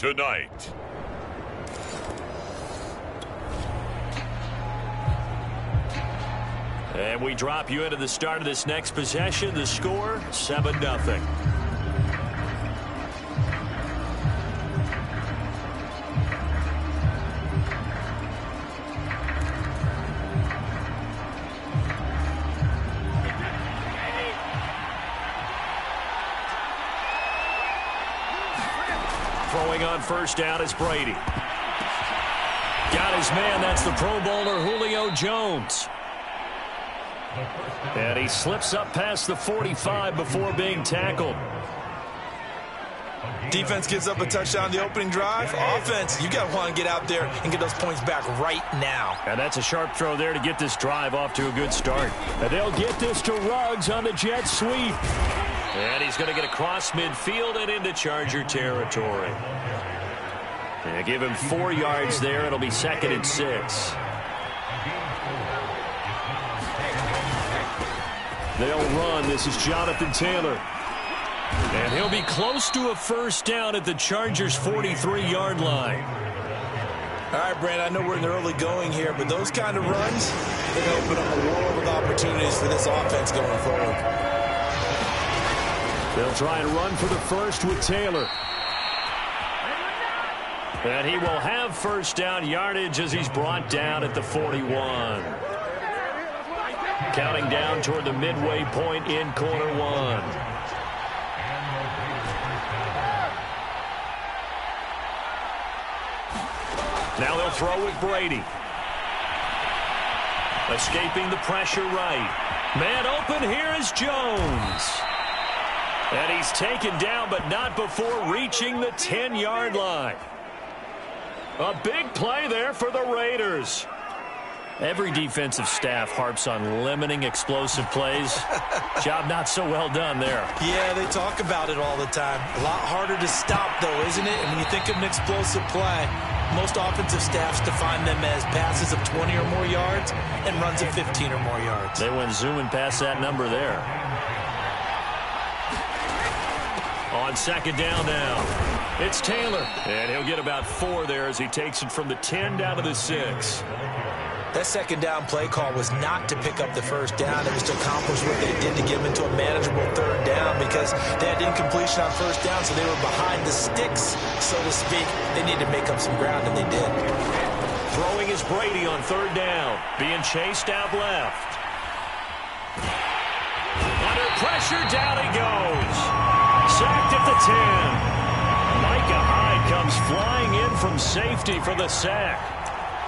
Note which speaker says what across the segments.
Speaker 1: tonight.
Speaker 2: And we drop you into the start of this next possession. The score, 7-0. Throwing on first down is Brady. Got his man. That's the Pro Bowler Julio Jones. And he slips up past the 45 before being tackled.
Speaker 3: Defense gives up a touchdown the opening drive. Offense, you got to want to get out there and get those points back right now.
Speaker 2: And that's a sharp throw there to get this drive off to a good start. And they'll get this to Ruggs on the jet sweep. And he's going to get across midfield and into Charger territory. And give him 4 yards there. It'll be 2nd and 6. They'll run. This is Jonathan Taylor. And he'll be close to a first down at the Chargers' 43-yard line.
Speaker 3: All right, Brand, I know we're in the early going here, but those kind of runs, they open up a world of opportunities for this offense going forward.
Speaker 2: They'll try and run for the first with Taylor. And he will have first down yardage as he's brought down at the 41. Counting down toward the midway point in quarter one. Now they'll throw with Brady. Escaping the pressure right. Man open, here is Jones. And he's taken down, but not before reaching the 10-yard line. A big play there for the Raiders. Every defensive staff harps on limiting explosive plays. Job not so well done there.
Speaker 3: Yeah, they talk about it all the time. A lot harder to stop, though, isn't it? And when you think of an explosive play, most offensive staffs define them as passes of 20 or more yards and runs of 15 or more yards.
Speaker 2: They went zooming past that number there. On second down now, it's Taylor. And he'll get about 4 there as he takes it from the 10 down to the 6.
Speaker 3: That second down play call was not to pick up the first down. It was to accomplish what they did to get them into a manageable third down because they had incompletion on first down, so they were behind the sticks, so to speak. They needed to make up some ground, and they did.
Speaker 2: Throwing is Brady on third down, being chased out left. Under pressure, down he goes. Sacked at the 10. Micah Hyde comes flying in from safety for the sack.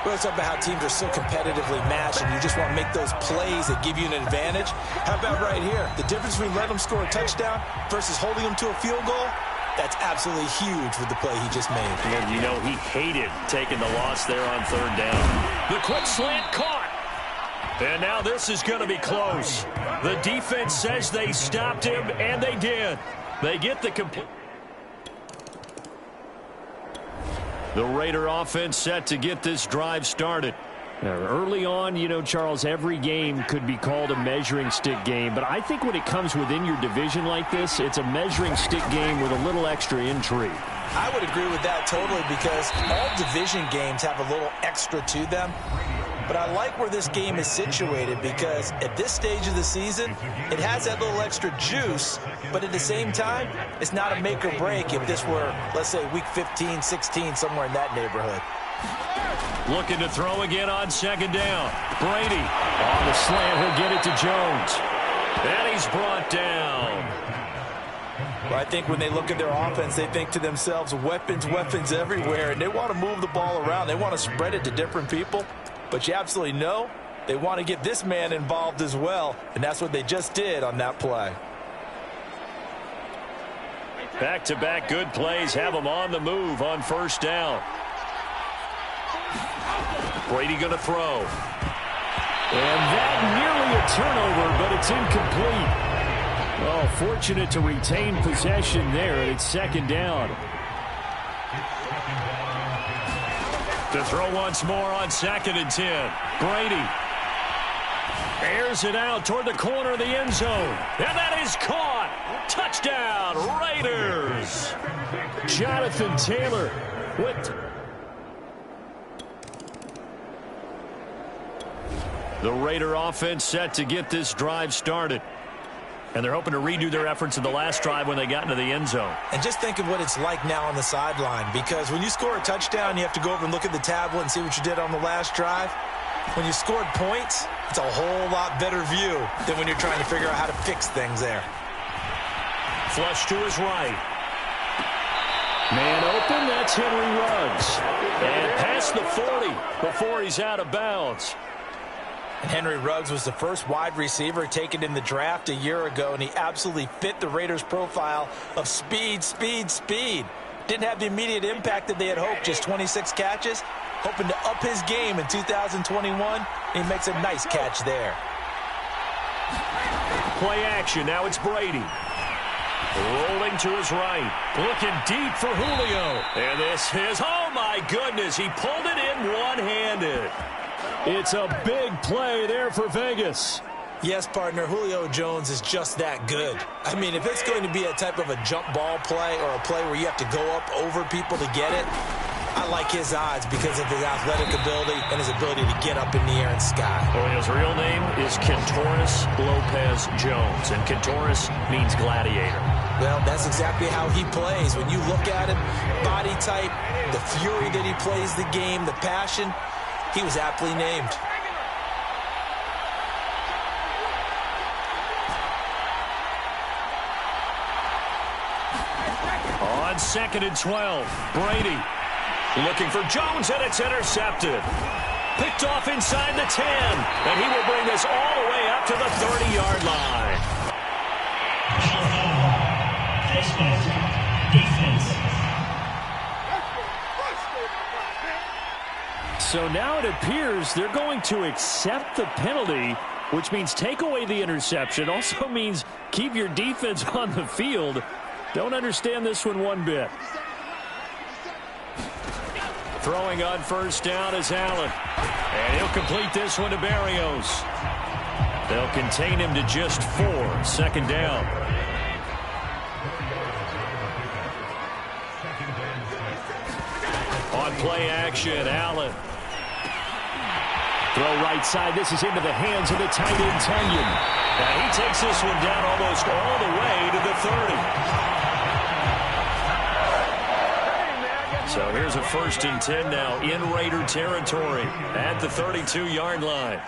Speaker 3: Well, it's about how teams are so competitively matched, and you just want to make those plays that give you an advantage. How about right here? The difference between letting them score a touchdown versus holding them to a field goal, that's absolutely huge with the play he just made.
Speaker 2: And you know he hated taking the loss there on third down. The quick slant caught. And now this is going to be close. The defense says they stopped him, and they did. They get the complete. The Raider offense set to get this drive started. Now, early on, you know, Charles, every game could be called a measuring stick game. But I think when it comes within your division like this, it's a measuring stick game with a little extra intrigue.
Speaker 3: I would agree with that totally because all division games have a little extra to them. But I like where this game is situated because at this stage of the season, it has that little extra juice, but at the same time, it's not a make or break if this were, let's say, week 15, 16, somewhere in that neighborhood.
Speaker 2: Looking to throw again on second down. Brady on the slant, he'll get it to Jones. And he's brought down.
Speaker 3: Well, I think when they look at their offense, they think to themselves, weapons, weapons everywhere, and they want to move the ball around. They want to spread it to different people. But you absolutely know they want to get this man involved as well, and that's what they just did on that play.
Speaker 2: Back-to-back good plays have them on the move on first down. Brady going to throw. And that nearly a turnover, but it's incomplete. Oh, fortunate to retain possession there, and it's second down. To throw once more on 2nd and 10. Brady. Airs it out toward the corner of the end zone. And that is caught. Touchdown, Raiders. Jonathan Taylor with the Raider offense set to get this drive started. And they're hoping to redo their efforts in the last drive when they got into the end zone.
Speaker 3: And just think of what it's like now on the sideline, because when you score a touchdown, you have to go over and look at the tablet and see what you did on the last drive. When you scored points, it's a whole lot better view than when you're trying to figure out how to fix things there.
Speaker 2: Flush to his right. Man open, that's Henry Ruggs. And past the 40 before he's out of bounds.
Speaker 3: And Henry Ruggs was the first wide receiver taken in the draft a year ago, and he absolutely fit the Raiders' profile of speed, speed, speed. Didn't have the immediate impact that they had hoped, just 26 catches. Hoping to up his game in 2021. He makes a nice catch there.
Speaker 2: Play action. Now it's Brady. Rolling to his right. Looking deep for Julio. And this is, oh my goodness, he pulled it in one-handed. It's a big play there for Vegas.
Speaker 3: Yes, partner, Julio Jones is just that good. I mean, if it's going to be a type of a jump ball play or a play where you have to go up over people to get it, I like his odds because of his athletic ability and his ability to get up in the air and sky.
Speaker 2: Well, his real name is Kentoris Lopez Jones, and Kentoris means gladiator.
Speaker 3: Well, that's exactly how he plays. When you look at him, body type, the fury that he plays the game, the passion, he was aptly named.
Speaker 2: On 2nd and 12, Brady looking for Jones, and it's intercepted. Picked off inside the 10, and he will bring this all the way up to the 30-yard line. So now it appears they're going to accept the penalty, which means take away the interception. Also means keep your defense on the field. Don't understand this one bit. Throwing on first down is Allen. And he'll complete this one to Barrios. They'll contain him to just 4. 2nd down. On play action, Allen. Throw right side. This is into the hands of the tight end, Tanyan. And he takes this one down almost all the way to the 30. So here's a 1st and 10 now in Raider territory at the 32-yard line.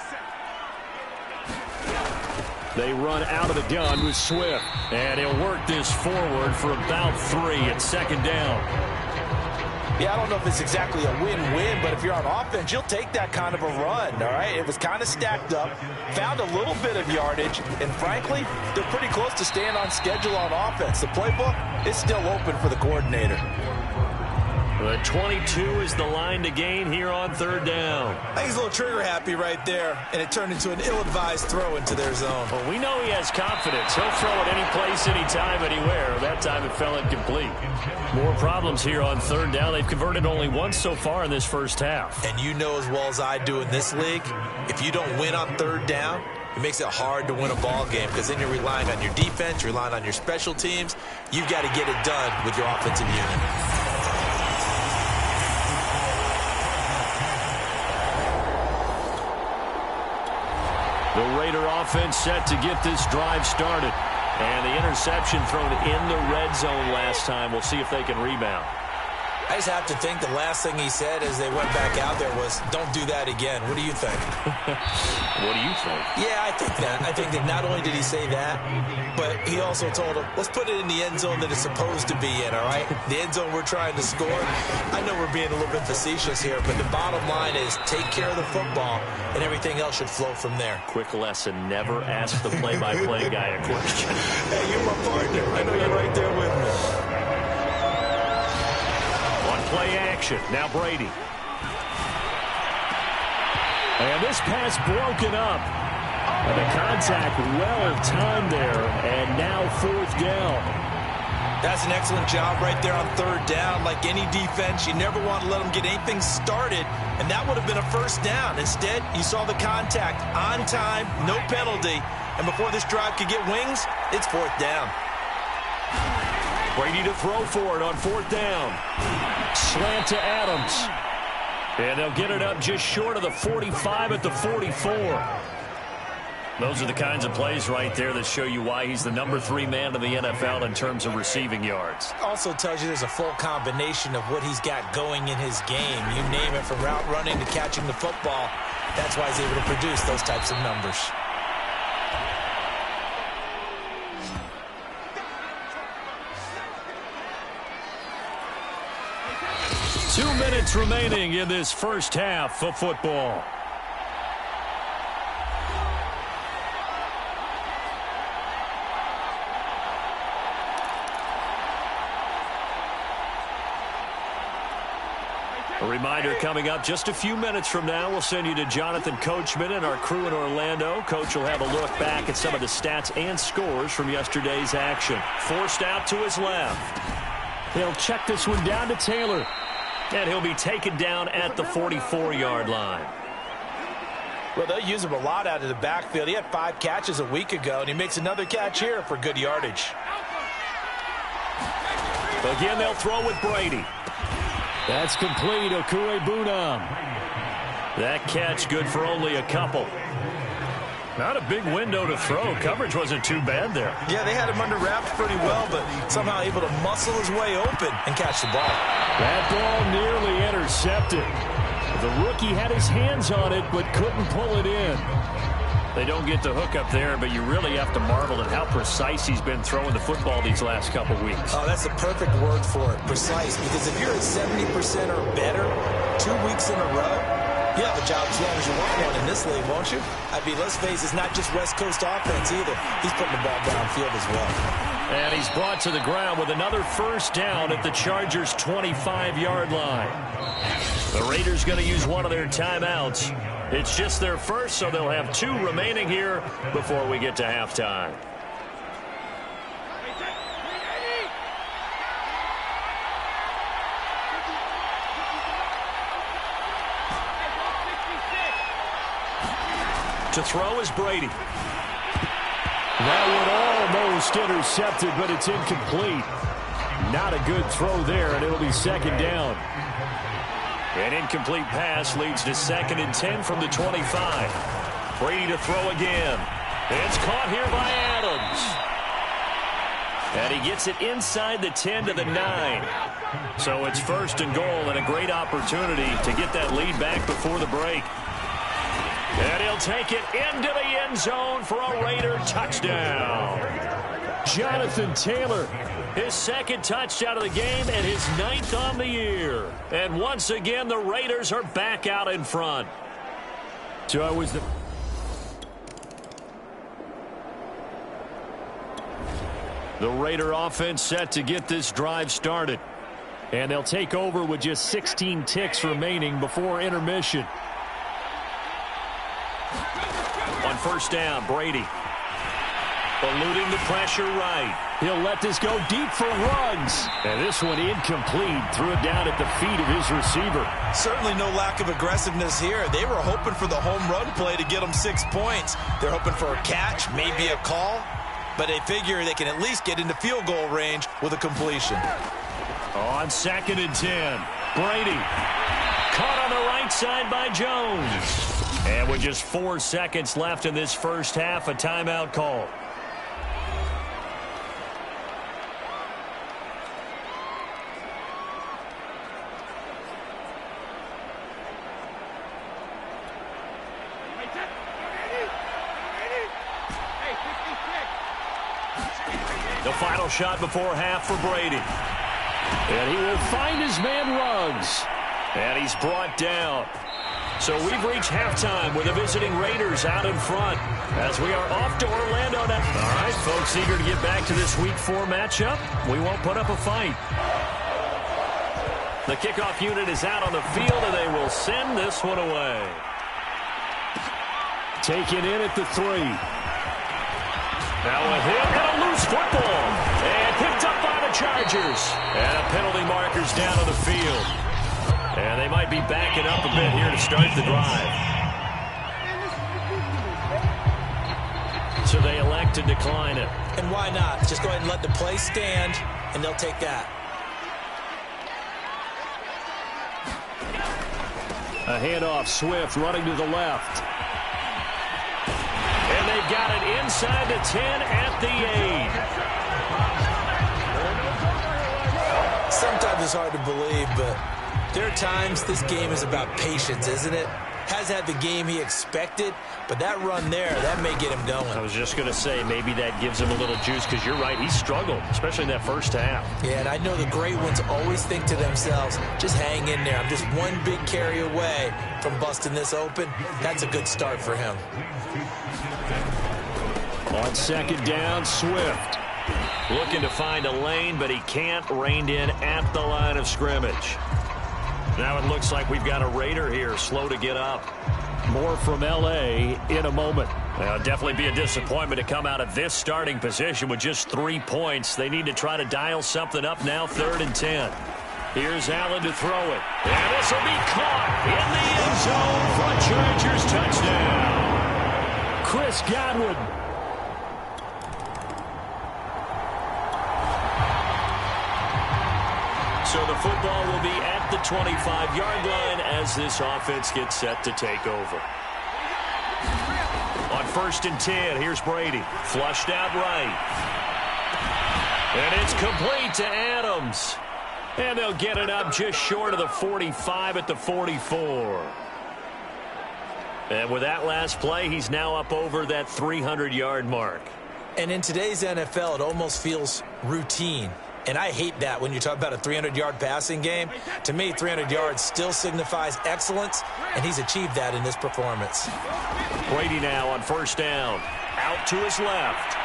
Speaker 2: They run out of the gun with Swift, and he'll work this forward for about 3 at 2nd down.
Speaker 3: Yeah, I don't know if it's exactly a win-win, but if you're on offense, you'll take that kind of a run, all right? It was kind of stacked up, found a little bit of yardage, and frankly, they're pretty close to staying on schedule on offense. The playbook is still open for the coordinator.
Speaker 2: The 22 is the line to gain here on 3rd down.
Speaker 3: I think he's a little trigger happy right there, and it turned into an ill-advised throw into their zone.
Speaker 2: Well, we know he has confidence. He'll throw it any place, anytime, anywhere. That time it fell incomplete. More problems here on 3rd down. They've converted only once so far in this first half.
Speaker 3: And you know as well as I do in this league, if you don't win on 3rd down, it makes it hard to win a ball game because then you're relying on your defense, you're relying on your special teams. You've got to get it done with your offensive unit.
Speaker 2: The Raider offense set to get this drive started. And the interception thrown in the red zone last time. We'll see if they can rebound.
Speaker 3: I just have to think the last thing he said as they went back out there was, don't do that again. What do you think?
Speaker 2: What do you think?
Speaker 3: Yeah, I think that. I think that not only did he say that, but he also told him, let's put it in the end zone that it's supposed to be in, all right? The end zone we're trying to score. I know we're being a little bit facetious here, but the bottom line is take care of the football, and everything else should flow from there.
Speaker 2: Quick lesson, never ask the play-by-play guy a question.
Speaker 3: Hey, you're my partner. I know you're right there with me.
Speaker 2: Play action. Now Brady. And this pass broken up. And the contact well timed there. And now 4th down.
Speaker 3: That's an excellent job right there on third down. Like any defense, you never want to let them get anything started, and that would have been a first down. Instead, you saw the contact on time, no penalty, and before this drive could get wings, it's fourth down.
Speaker 2: Brady to throw for it on fourth down. Slant to Adams. And they'll get it up just short of the 45 at the 44. Those are the kinds of plays right there that show you why he's the number 3 man in the NFL in terms of receiving yards.
Speaker 3: Also tells you there's a full combination of what he's got going in his game. You name it, from route running to catching the football. That's why he's able to produce those types of numbers.
Speaker 2: Two minutes remaining in this first half of football. A reminder coming up just a few minutes from now. We'll send you to Jonathan Coachman and our crew in Orlando. Coach will have a look back at some of the stats and scores from yesterday's action. Forced out to his left. He'll check this one down to Taylor. And he'll be taken down at the 44-yard line.
Speaker 3: Well, they'll use him a lot out of the backfield. He had 5 catches a week ago, and he makes another catch here for good yardage.
Speaker 2: Again, they'll throw with Brady. That's complete. Okuebunam. That catch good for only a couple. Not a big window to throw. Coverage wasn't too bad there.
Speaker 3: Yeah, they had him under wraps pretty well, but somehow able to muscle his way open and catch the ball.
Speaker 2: That ball nearly intercepted. The rookie had his hands on it, but couldn't pull it in. They don't get the hook up there, but you really have to marvel at how precise he's been throwing the football these last couple weeks.
Speaker 3: Oh, that's the perfect word for it, precise, because if you're at 70% or better 2 weeks in a row, you have a job as long as you want one in this league, won't you? I mean, let's face it, it's not just West Coast offense either. He's putting the ball downfield as well.
Speaker 2: And he's brought to the ground with another first down at the Chargers' 25-yard line. The Raiders going to use one of their timeouts. It's just their first, so they'll have 2 remaining here before we get to halftime. To throw is Brady. That one almost intercepted, but it's incomplete. Not a good throw there, and it'll be second down. An incomplete pass leads to 2nd and 10 from the 25. Brady to throw again. It's caught here by Adams. And he gets it inside the 10 to the 9. So it's 1st and goal, and a great opportunity to get that lead back before the break. And he'll take it into the end zone for a Raider touchdown. Jonathan Taylor, his 2nd touchdown of the game and his 9th on the year. And once again, the Raiders are back out in front. So it was the Raider offense set to get this drive started. And they'll take over with just 16 ticks remaining before intermission. On first down, Brady. Eluding the pressure right. He'll let this go deep for Ruggs. And this one incomplete. Threw it down at the feet of his receiver.
Speaker 3: Certainly no lack of aggressiveness here. They were hoping for the home run play to get them 6 points. They're hoping for a catch, maybe a call. But they figure they can at least get into field goal range with a completion.
Speaker 2: On 2nd and 10, Brady. Caught on the right side by Jones. And with just 4 seconds left in this first half, a timeout call. The final shot before half for Brady. And he will find his man Ruggs. And he's brought down. So we've reached halftime with the visiting Raiders out in front as we are off to Orlando now. All right, folks, eager to get back to this Week 4 matchup. We won't put up a fight. The kickoff unit is out on the field, and they will send this one away. Taken in at the 3. Now a hit and a loose football. And picked up by the Chargers. And a penalty marker's down on the field. And they might be backing up a bit here to start the drive. So they elect to decline it.
Speaker 3: And why not? Just go ahead and let the play stand, and they'll take that.
Speaker 2: A handoff, Swift running to the left. And they've got it inside the 10 at the 8.
Speaker 3: Sometimes it's hard to believe, but there are times this game is about patience, isn't it? Has had the game he expected, but that run there, that may get him going.
Speaker 2: I was just going to say, maybe that gives him a little juice, because you're right, he struggled, especially in that first half.
Speaker 3: Yeah, and I know the great ones always think to themselves, just hang in there. I'm just one big carry away from busting this open. That's a good start for him.
Speaker 2: On second down, Swift. Looking to find a lane, but he can't. Reined in at the line of scrimmage. Now it looks like we've got a Raider here, slow to get up. More from L.A. in a moment. It'll definitely be a disappointment to come out of this starting position with just 3 points. They need to try to dial something up now, 3rd and 10. Here's Allen to throw it. And this will be caught in the end zone for a Chargers touchdown. Chris Godwin. So the football will be at the 25-yard line as this offense gets set to take over. On 1st and 10, here's Brady. Flushed out right. And it's complete to Adams. And they'll get it up just short of the 45 at the 44. And with that last play, he's now up over that 300-yard mark.
Speaker 3: And in today's NFL, it almost feels routine. And I hate that when you talk about a 300-yard passing game. To me, 300 yards still signifies excellence, and he's achieved that in this performance.
Speaker 2: Brady now on 1st down. Out to his left.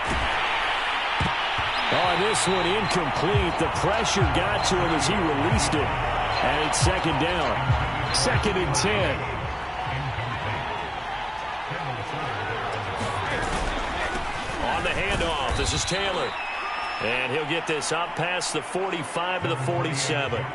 Speaker 2: Oh, this one incomplete. The pressure got to him as he released it. And it's 2nd down. 2nd and 10. On the handoff, this is Taylor. And he'll get this up past the 45 to the 47.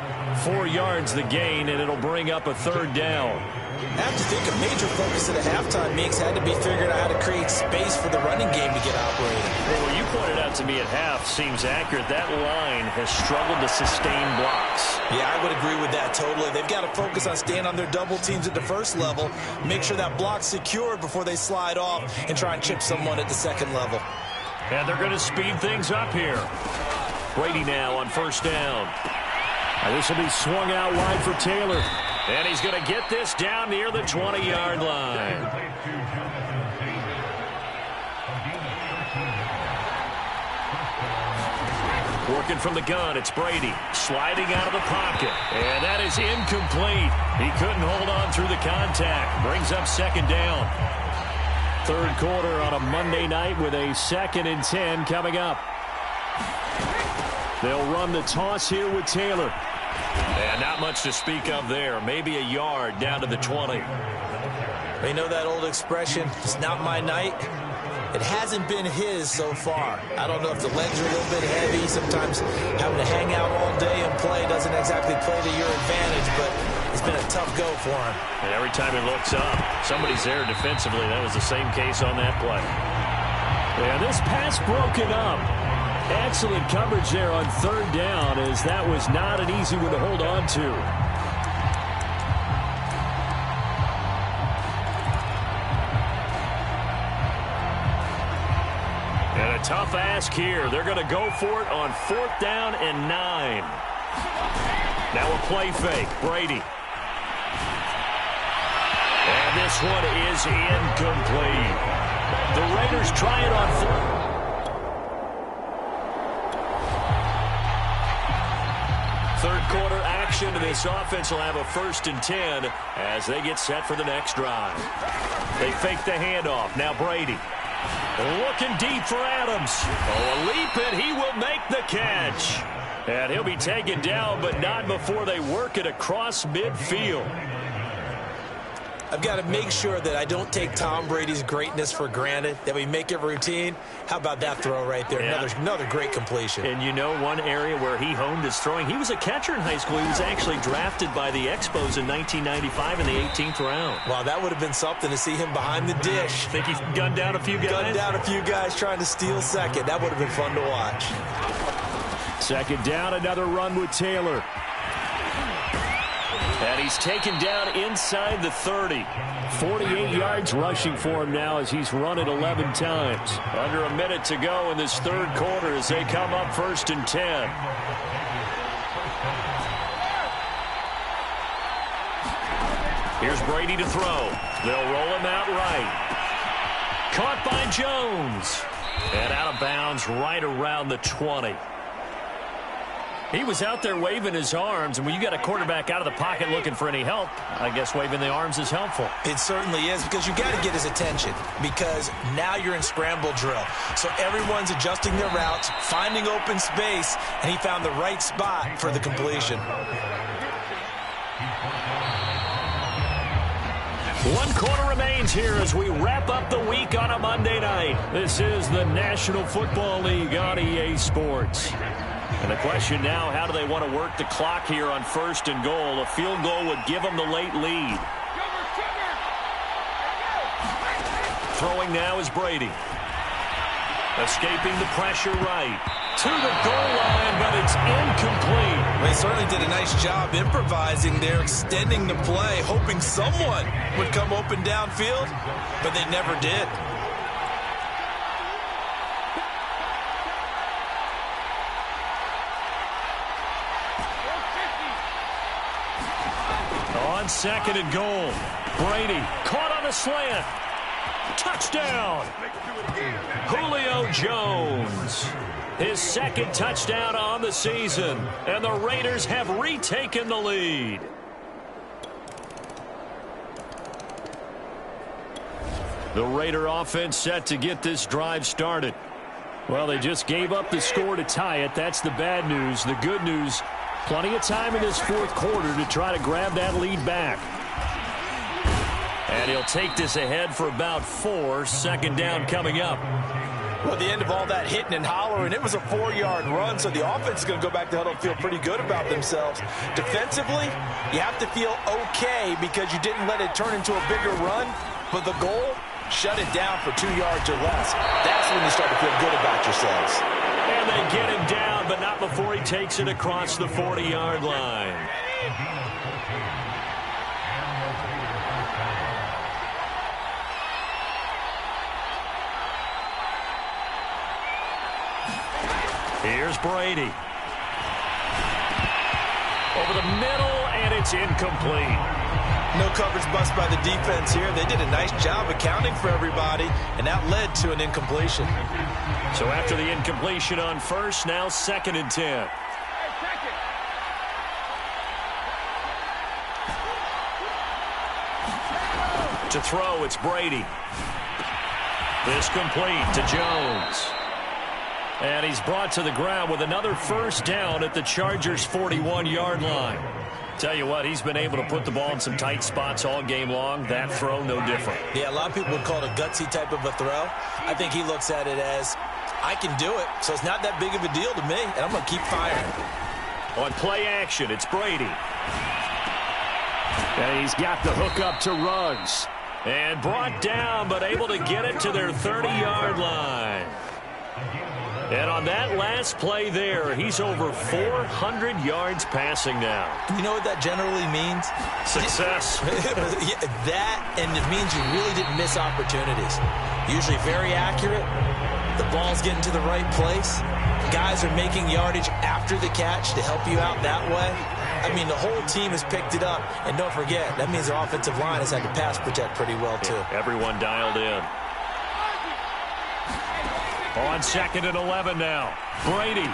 Speaker 2: 4 yards the gain, and it'll bring up a 3rd down.
Speaker 3: I have to think a major focus at a halftime mix had to be figuring out how to create space for the running game to get operated.
Speaker 2: Well, what you pointed out to me at half seems accurate. That line has struggled to sustain blocks.
Speaker 3: Yeah, I would agree with that totally. They've got to focus on staying on their double teams at the first level, make sure that block's secured before they slide off and try and chip someone at the 2nd level.
Speaker 2: And they're going to speed things up here. Brady now on 1st down. And this will be swung out wide for Taylor. And he's going to get this down near the 20-yard line. Working from the gun, it's Brady. Sliding out of the pocket. And that is incomplete. He couldn't hold on through the contact. Brings up 2nd down. 3rd quarter on a Monday night with a 2nd and 10 coming up. They'll run the toss here with Taylor. And not much to speak of there. Maybe a yard down to the 20.
Speaker 3: They know that old expression, it's not my night. It hasn't been his so far. I don't know if the legs are a little bit heavy. Sometimes having to hang out all day and play doesn't exactly play to your advantage, but it's been a tough go for him.
Speaker 2: And every time he looks up, somebody's there defensively. That was the same case on that play. Yeah, this pass broken up. Excellent coverage there on 3rd down, as that was not an easy one to hold on to. And a tough ask here. They're going to go for it on 4th down and 9. Now a play fake. Brady. And this one is incomplete. The Raiders try it on 4th. Third quarter action, and this offense will have a 1st and 10 as they get set for the next drive. They fake the handoff. Now Brady. Looking deep for Adams. Oh, a leap, and he will make the catch. And he'll be taken down, but not before they work it across midfield.
Speaker 3: I've got to make sure that I don't take Tom Brady's greatness for granted, that we make it routine. How about that throw right there?
Speaker 2: Yeah.
Speaker 3: Another great completion.
Speaker 2: And you know one area where he honed his throwing, he was a catcher in high school. He was actually drafted by the Expos in 1995 in the 18th round.
Speaker 3: Wow, that would have been something to see him behind the dish.
Speaker 2: Think he gunned down a few guys?
Speaker 3: Gunned down a few guys trying to steal second. That would have been fun to watch.
Speaker 2: Second down, another run with Taylor. And he's taken down inside the 30. 48 yards rushing for him now as he's run it 11 times. Under a minute to go in this third quarter as they come up 1st and 10. Here's Brady to throw. They'll roll him out right. Caught by Jones. And out of bounds right around the 20. He was out there waving his arms, and when you got a quarterback out of the pocket looking for any help, I guess waving the arms is helpful.
Speaker 3: It certainly is, because you got to get his attention, because now you're in scramble drill. So everyone's adjusting their routes, finding open space, and he found the right spot for the completion.
Speaker 2: 1 quarter remains here as we wrap up the week on a Monday night. This is the National Football League on EA Sports. And the question now, how do they want to work the clock here on 1st and goal? A field goal would give them the late lead. Throwing now is Brady. Escaping the pressure right. To the goal line, but it's incomplete.
Speaker 3: They certainly did a nice job improvising there, extending the play, hoping someone would come open downfield, but they never did.
Speaker 2: On 2nd and goal, Brady caught on a slant. Touchdown. Julio Jones. His 2nd touchdown on the season. And the Raiders have retaken the lead. The Raider offense set to get this drive started. Well, they just gave up the score to tie it. That's the bad news. The good news, plenty of time in this 4th quarter to try to grab that lead back. And he'll take this ahead for about 4. 2nd down coming up.
Speaker 3: Well, at the end of all that hitting and hollering, it was a 4-yard run, so the offense is going to go back to huddle and feel pretty good about themselves. Defensively, you have to feel okay because you didn't let it turn into a bigger run, but the goal, shut it down for 2 yards or less. That's when you start to feel good about yourselves.
Speaker 2: And they get him down, but not before he takes it across the 40-yard line. Here's Brady. Over the middle, and it's incomplete.
Speaker 3: No coverage bust by the defense here. They did a nice job accounting for everybody, and that led to an incompletion.
Speaker 2: So after the incompletion on 1st, now 2nd and 10. To throw, it's Brady. This complete to Jones. And he's brought to the ground with another 1st down at the Chargers' 41-yard line. Tell you what, he's been able to put the ball in some tight spots all game long. That throw, no different.
Speaker 3: Yeah, a lot of people would call it a gutsy type of a throw. I think he looks at it as, I can do it, so it's not that big of a deal to me, and I'm going to keep firing.
Speaker 2: On play action, it's Brady. And he's got the hook up to Ruggs. And brought down, but able to get it to their 30-yard line. And on that last play there, he's over 400 yards passing now.
Speaker 3: You know what that generally means?
Speaker 2: Success.
Speaker 3: Yeah, that, and it means you really didn't miss opportunities. Usually very accurate. The ball's getting to the right place. Guys are making yardage after the catch to help you out that way. I mean, the whole team has picked it up. And don't forget, that means the offensive line has had to pass protect pretty well, too.
Speaker 2: Yeah, everyone dialed in. On 2nd and 11 now. Brady.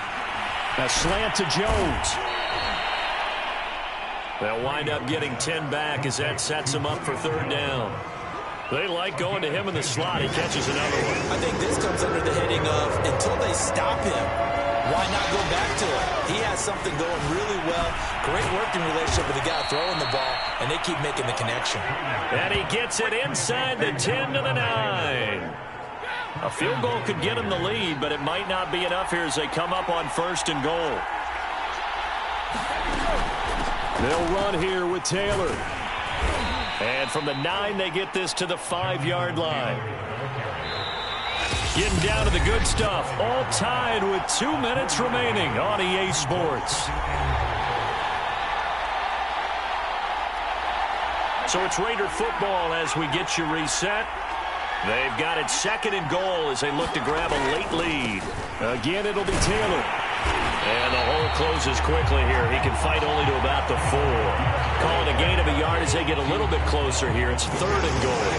Speaker 2: A slant to Jones. They'll wind up getting 10 back as that sets them up for 3rd down. They like going to him in the slot. He catches another one.
Speaker 3: I think this comes under the heading of, until they stop him, Why not go back to it? He has something going really well. Great working relationship with the guy throwing the ball, and they keep making the connection.
Speaker 2: And he gets it inside the 10 to the 9. A field goal could get him the lead, but it might not be enough here as they come up on 1st and goal. They'll run here with Taylor. And from the 9, they get this to the 5-yard line. Getting down to the good stuff. All tied with 2 minutes remaining on EA Sports. So it's Raider football as we get you reset. They've got it 2nd and goal as they look to grab a late lead. Again, it'll be Taylor. And the hole closes quickly here. He can fight only to about the 4. Calling a gain of a yard as they get a little bit closer here. It's 3rd and goal.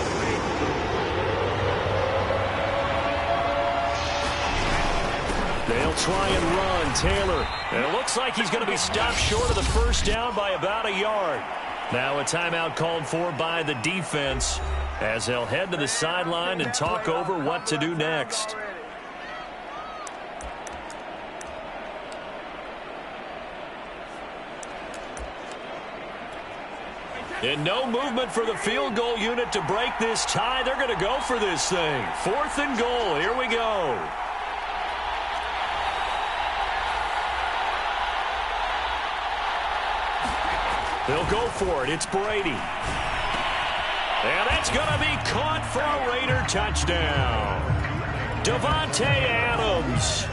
Speaker 2: They'll try and run. Taylor. And it looks like he's going to be stopped short of the 1st down by about a yard. Now a timeout called for by the defense as they'll head to the sideline and talk over what to do next. And no movement for the field goal unit to break this tie. They're going to go for this thing. 4th and goal. Here we go. They'll go for it. It's Brady. And that's going to be caught for a Raider touchdown. Davante Adams,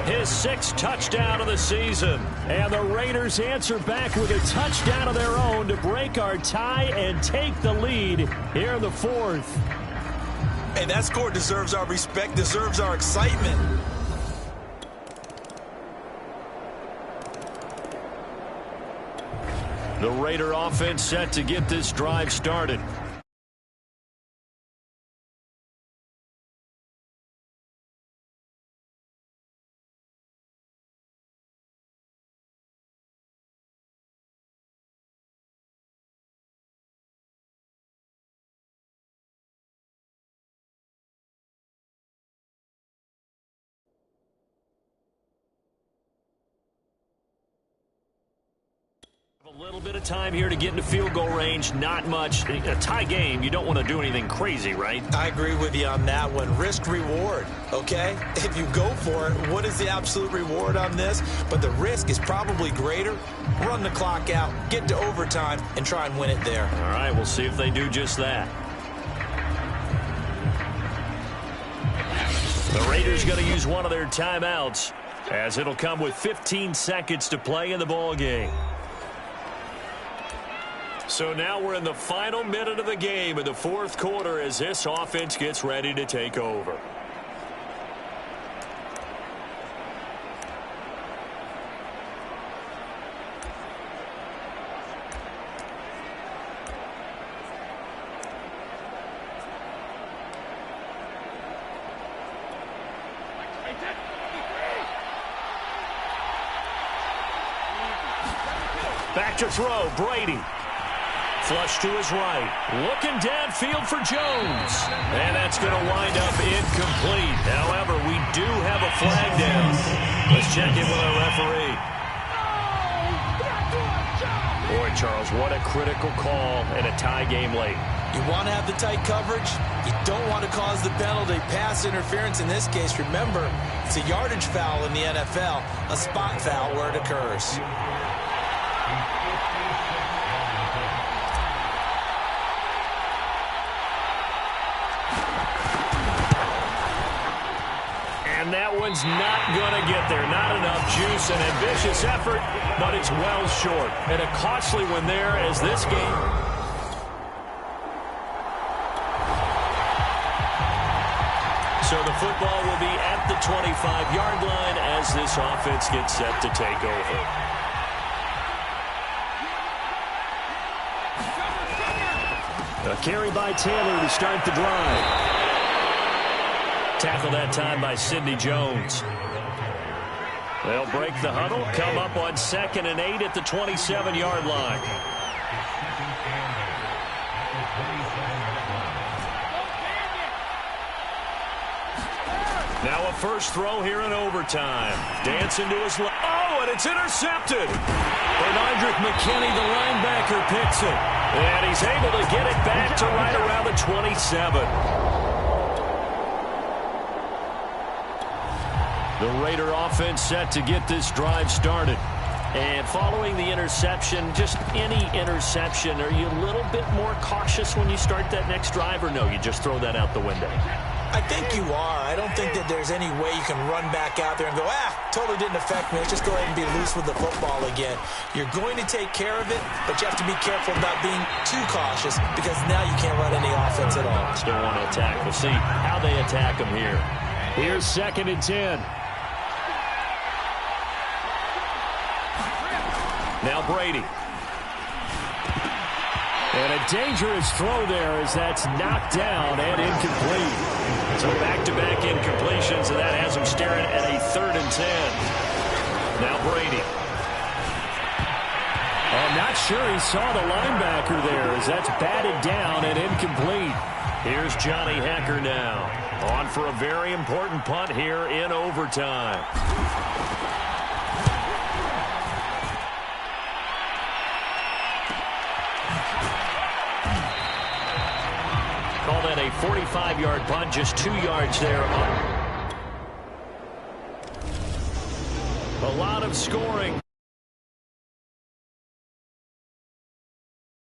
Speaker 2: his 6th touchdown of the season. And the Raiders answer back with a touchdown of their own to break our tie and take the lead here in the 4th.
Speaker 3: Hey, that score deserves our respect, deserves our excitement.
Speaker 2: The Raider offense set to get this drive started. A little bit of time here to get into field goal range. Not much. A tie game, you don't want to do anything crazy, right?
Speaker 3: I agree with you on that one. Risk-reward, okay? If you go for it, what is the absolute reward on this? But the risk is probably greater. Run the clock out, get to overtime, and try and win it there.
Speaker 2: All right, we'll see if they do just that. The Raiders going to use one of their timeouts as it'll come with 15 seconds to play in the ball game. So now we're in the final minute of the game in the 4th quarter as this offense gets ready to take over. Back to throw, Brady. Flush to his right. Looking downfield for Jones. And that's going to wind up incomplete. However, we do have a flag down. Let's check in with our referee. Boy, Charles, what a critical call in a tie game late.
Speaker 3: You want to have the tight coverage. You don't want to cause the penalty. Pass interference in this case. Remember, it's a yardage foul in the NFL, a spot foul where it occurs.
Speaker 2: And that one's not going to get there. Not enough juice. An ambitious effort, but it's well short. And a costly one there as this game. So the football will be at the 25-yard line as this offense gets set to take over. A carry by Taylor to start the drive. Tackle that time by Sidney Jones. They'll break the huddle, come up on 2nd and 8 at the 27-yard line. Now a first throw here in overtime. Dancing to his left. Oh, and it's intercepted. Bernardrick McKinney, the linebacker, picks it. And he's able to get it back to right around the 27. The Raider offense set to get this drive started. And following the interception, just any interception, are you a little bit more cautious when you start that next drive, or no, you just throw that out the window?
Speaker 3: I think you are. I don't think that there's any way you can run back out there and go, totally didn't affect me. Let's just go ahead and be loose with the football again. You're going to take care of it, but you have to be careful about being too cautious because now you can't run any offense at all.
Speaker 2: Still want to attack. We'll see how they attack them here. Here's 2nd and 10. Now Brady. And a dangerous throw there as that's knocked down and incomplete. So back-to-back incompletions, and that has him staring at a 3rd and 10. Now Brady. I'm not sure he saw the linebacker there as that's batted down and incomplete. Here's Johnny Hekker now. On for a very important punt here in overtime. Call that a 45-yard punt, just 2 yards there. A lot of scoring.